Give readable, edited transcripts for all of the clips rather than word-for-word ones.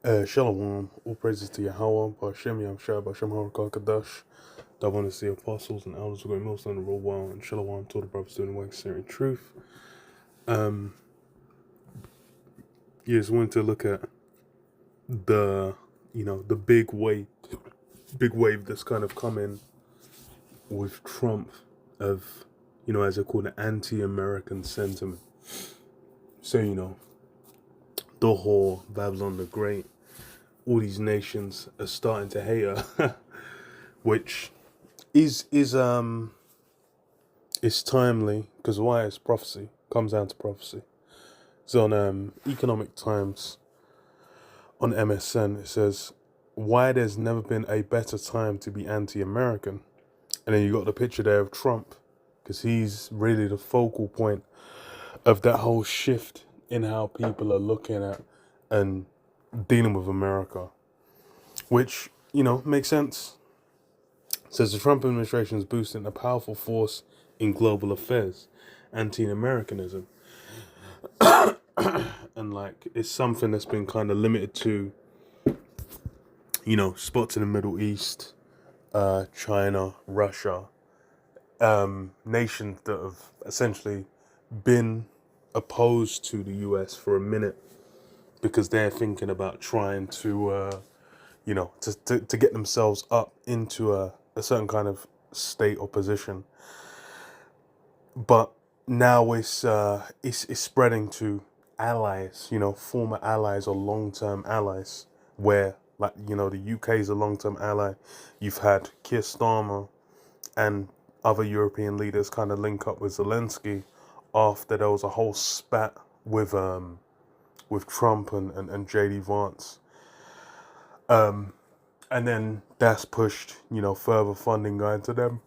Shalom, all praises to Yahweh, Bashem Yamshah, Bashem Harakakadash. I want to see apostles and elders of great most on the real well, and Shalom to the brothers doing work, sharing truth. Um, just wanted to look at the, the big wave that's kind of coming with Trump of, as I call it, anti-American sentiment. So, the whole Babylon the Great, all these nations are starting to hate her, which is it's timely because why? It's prophecy. Comes down to prophecy. It's on Economic Times on MSN. It says why there's never been a better time to be anti-American, and then you got the picture there of Trump because he's really the focal point of that whole shift in how people are looking at and dealing with America, which makes sense. It says the Trump administration is boosting a powerful force in global affairs, anti-Americanism. And like it's something that's been kind of limited to spots in the Middle East, China, Russia, nations that have essentially been opposed to the US for a minute because they're thinking about trying to to get themselves up into a certain kind of state or position. But now it's spreading to allies, former allies or long-term allies, where like the UK is a long-term ally. You've had Keir Starmer and other European leaders kind of link up with Zelensky after there was a whole spat with Trump and JD Vance. And then that's pushed, further funding going to them.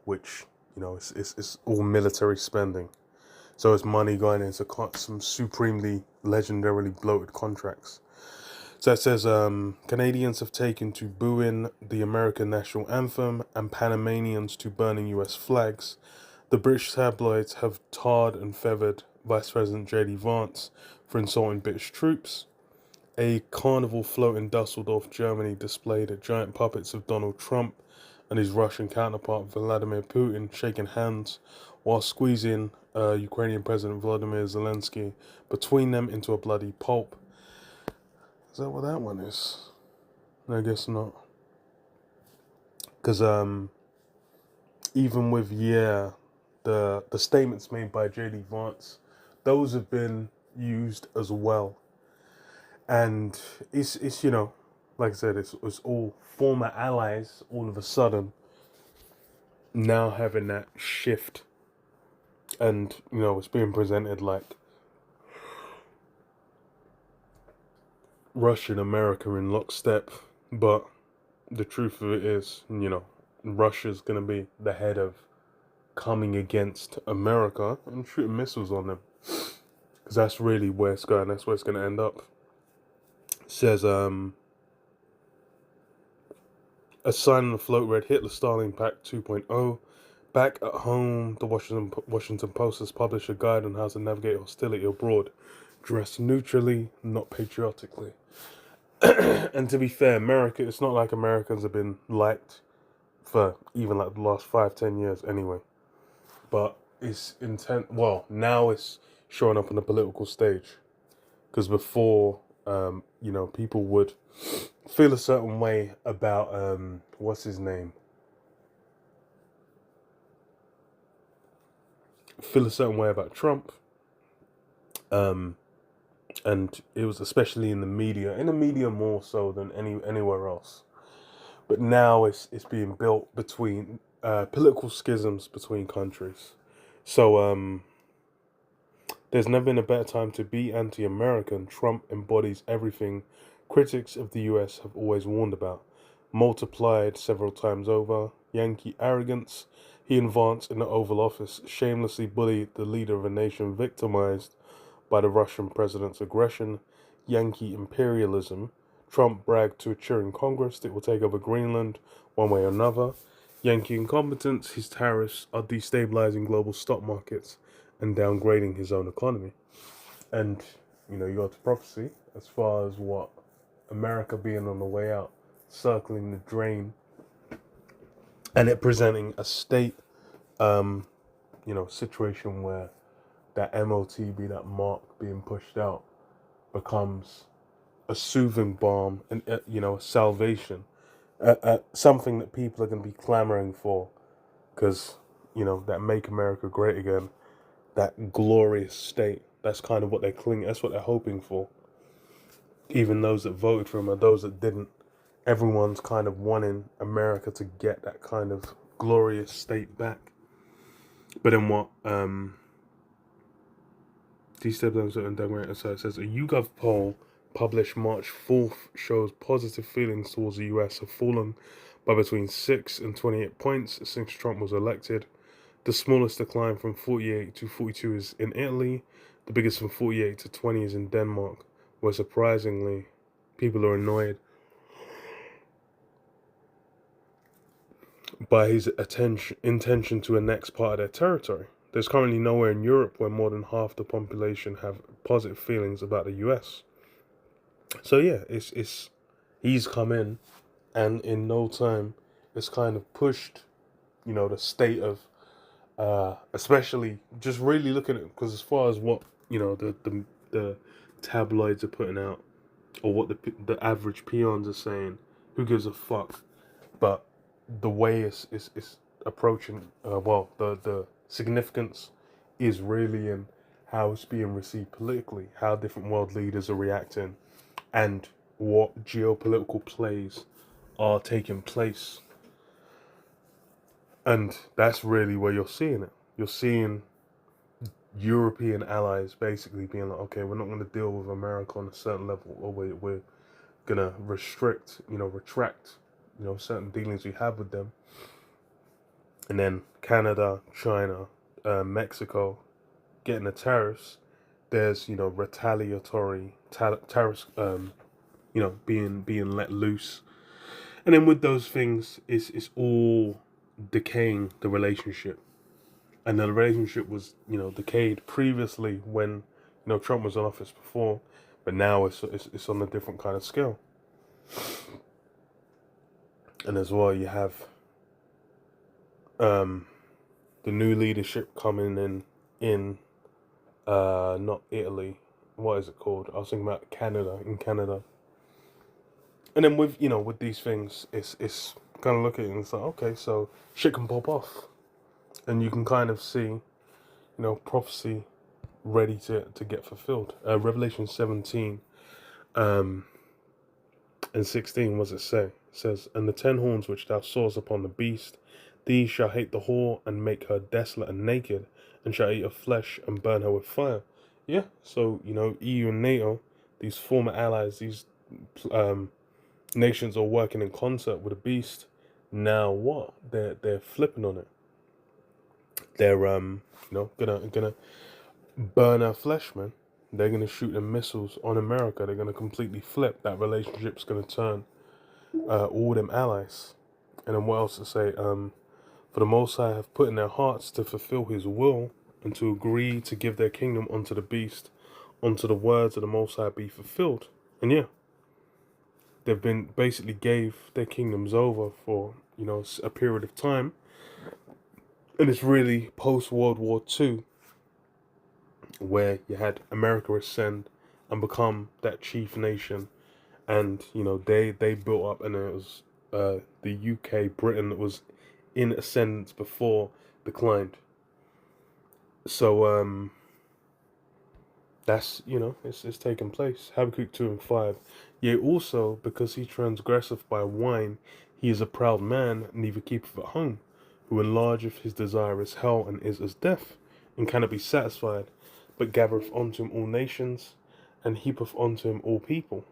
Which, it's all military spending. So it's money going into some supremely, legendarily bloated contracts. So it says Canadians have taken to booing the American national anthem and Panamanians to burning US flags. The British tabloids have tarred and feathered Vice President JD Vance for insulting British troops. A carnival float in Dusseldorf, Germany displayed giant puppets of Donald Trump and his Russian counterpart Vladimir Putin shaking hands while squeezing Ukrainian President Volodymyr Zelensky between them into a bloody pulp. Is that what that one is? I guess not. Because even with the statements made by JD Vance, those have been used as well. And it's like I said, it's all former allies all of a sudden now having that shift, and it's being presented like Russia and America in lockstep, but the truth of it is, Russia's gonna be the head of coming against America and shooting missiles on them, because that's really where it's going. That's where it's gonna end up. It says a sign on the float read Hitler Stalin Pact 2.0. Back at home, the Washington Post has published a guide on how to navigate hostility abroad, dressed neutrally, not patriotically. And to be fair, America, it's not like Americans have been liked for even like the last 5-10 years anyway. But it's intent. Well, now it's showing up on the political stage, because before, people would feel a certain way about what's his name. Feel a certain way about Trump. And it was especially in the media more so than anywhere else. But now it's being built between political schisms between countries. So there's never been a better time to be anti-American. Trump embodies everything critics of the US have always warned about, multiplied several times over. Yankee arrogance. He and Vance in the Oval Office shamelessly bullied the leader of a nation victimized by the Russian president's aggression. Yankee imperialism. Trump bragged to a cheering Congress that it will take over Greenland one way or another. Yankee incompetence. His tariffs are destabilizing global stock markets and downgrading his own economy. And you got the prophecy as far as what America being on the way out, circling the drain, and it presenting a state, situation where that MOTB, that mark being pushed out, becomes a soothing balm and salvation, something that people are going to be clamoring for, because that "Make America Great Again," that glorious state. That's kind of what they're clinging. That's what they're hoping for. Even those that voted for him or those that didn't, everyone's kind of wanting America to get that kind of glorious state back. But then what? These steps and Democrat, so it says a YouGov poll published March 4th shows positive feelings towards the US have fallen by between 6 and 28 points since Trump was elected. The smallest decline from 48 to 42 is in Italy. The biggest from 48 to 20 is in Denmark, where surprisingly, people are annoyed by his intention to annex part of their territory. There's currently nowhere in Europe where more than half the population have positive feelings about the US. So yeah, it's he's come in, and in no time, it's kind of pushed, the state of, especially just really looking at, because as far as what the tabloids are putting out, or what the average peons are saying, who gives a fuck? But the way it's approaching, the significance is really in how it's being received politically, how different world leaders are reacting, and what geopolitical plays are taking place. And that's really where you're seeing it. You're seeing European allies basically being like, okay, we're not going to deal with America on a certain level, or we're going to retract, certain dealings we have with them. And then Canada, China, Mexico getting the tariffs. There's retaliatory tariffs, being let loose. And then with those things, it's all decaying the relationship. And the relationship was decayed previously when Trump was in office before, but now it's on a different kind of scale. And as well, you have the new leadership coming in not Italy. What is it called? I was thinking about Canada. In Canada. And then with these things, it's kind of look at it and it's like, okay, so shit can pop off, and you can kind of see, prophecy ready to get fulfilled. Revelation 17, and 16. What does it say? It says, "And the 10 horns which thou sawest upon the beast, these shall hate the whore and make her desolate and naked, and shall eat her flesh and burn her with fire." Yeah, so EU and NATO, these former allies, these nations are working in concert with the beast. Now what? They're flipping on it. They're gonna burn our flesh, man. They're gonna shoot them missiles on America. They're gonna completely flip. That relationship's gonna turn all them allies. And then what else to say? For the Most High have put in their hearts to fulfill His will and to agree to give their kingdom unto the beast, unto the words of the Most High be fulfilled. And yeah, they've been basically gave their kingdoms over for a period of time, and it's really post World War II where you had America ascend and become that chief nation, and they built up, and it was the UK, Britain that was in ascendance before declined. So that's it's taken place. Habakkuk 2:5. Yea, also because he transgresseth by wine, he is a proud man, neither keepeth at home, who enlargeth his desire as hell, and is as death, and cannot be satisfied, but gathereth unto him all nations, and heapeth unto him all people.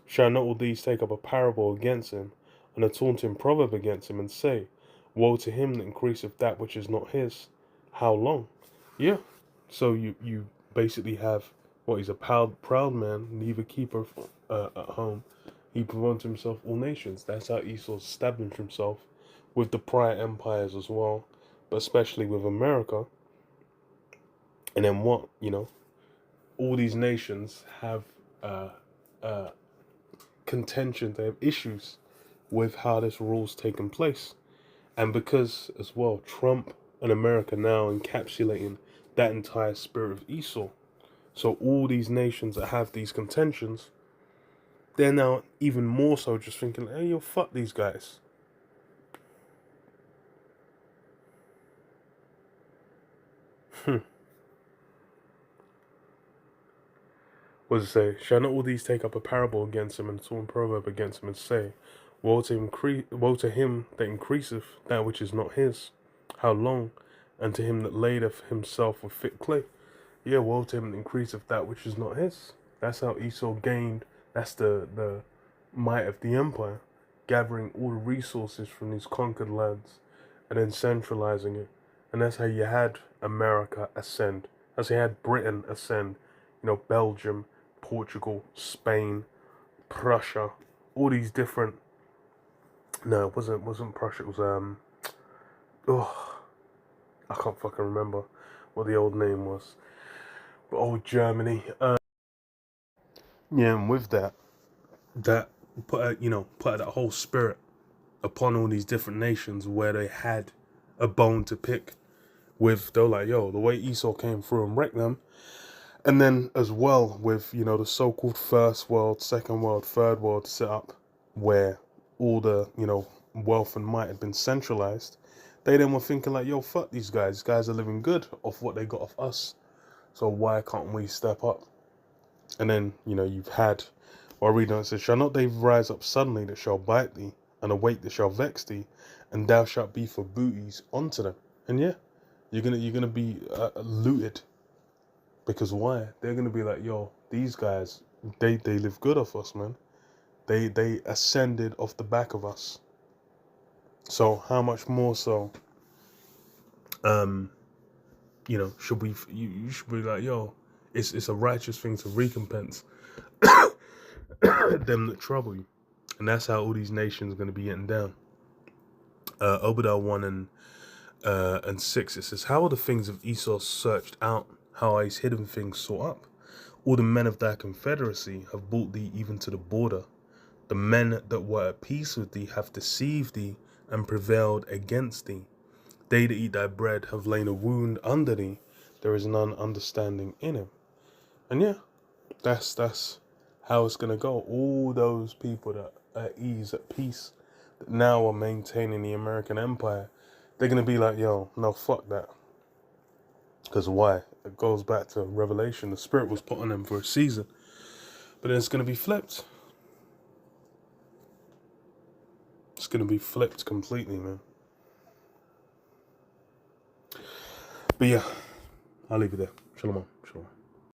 Shall not all these take up a parable against him, and a taunting proverb against him, and say, woe to him that increaseth that which is not his? How long? Yeah. So you basically have he's a proud man, neither keepeth at home. He promotes himself all nations. That's how Esau established himself with the prior empires as well, but especially with America. And then what? all these nations have uh, uh, contention, they have issues with how this rule's taken place. And because, as well, Trump and America now encapsulating that entire spirit of Esau. So all these nations that have these contentions, they're now even more so just thinking, hey, yo, fuck these guys. What does it say? Shall not all these take up a parable against him and a sworn proverb against him and say, woe to him that increaseth that which is not his? How long? And to him that ladeth himself with thick clay. Yeah, woe to him that increaseth that which is not his. That's how Esau gained. That's the might of the empire, gathering all the resources from these conquered lands and then centralizing it. And that's how you had America ascend. That's how you had Britain ascend. You know, Belgium, Portugal, Spain, Prussia, all these different. No, it wasn't Prussia. It was oh, I can't fucking remember what the old name was. But old Germany. Yeah, and with that put that whole spirit upon all these different nations where they had a bone to pick with. They're like, yo, the way Esau came through and wrecked them. And then as well with, the so-called first world, second world, third world setup where all the, wealth and might had been centralized, they then were thinking like, yo, fuck these guys. These guys are living good off what they got off us. So why can't we step up? And then, you've had, or read on it says, shall not they rise up suddenly that shall bite thee, and awake that shall vex thee, and thou shalt be for booties unto them. And yeah, you're gonna be looted. Because why? They're gonna be like, yo, these guys, they live good off us, man. They ascended off the back of us. So how much more so? Should we? You should be like, yo, it's a righteous thing to recompense them that trouble you, and that's how all these nations are gonna be getting down. Obadiah 1 and 6, it says, how are the things of Esau searched out? How are his hidden things sought up? All the men of thy confederacy have brought thee even to the border. The men that were at peace with thee have deceived thee and prevailed against thee. They that eat thy bread have lain a wound under thee. There is none understanding in him. And yeah, that's how it's gonna go. All those people that are at ease, at peace, that now are maintaining the American empire, they're gonna be like, yo, no, fuck that. Because why? It goes back to Revelation. The Spirit was put on them for a season. But then it's going to be flipped. It's going to be flipped completely, man. But yeah, I'll leave it there. Shalom.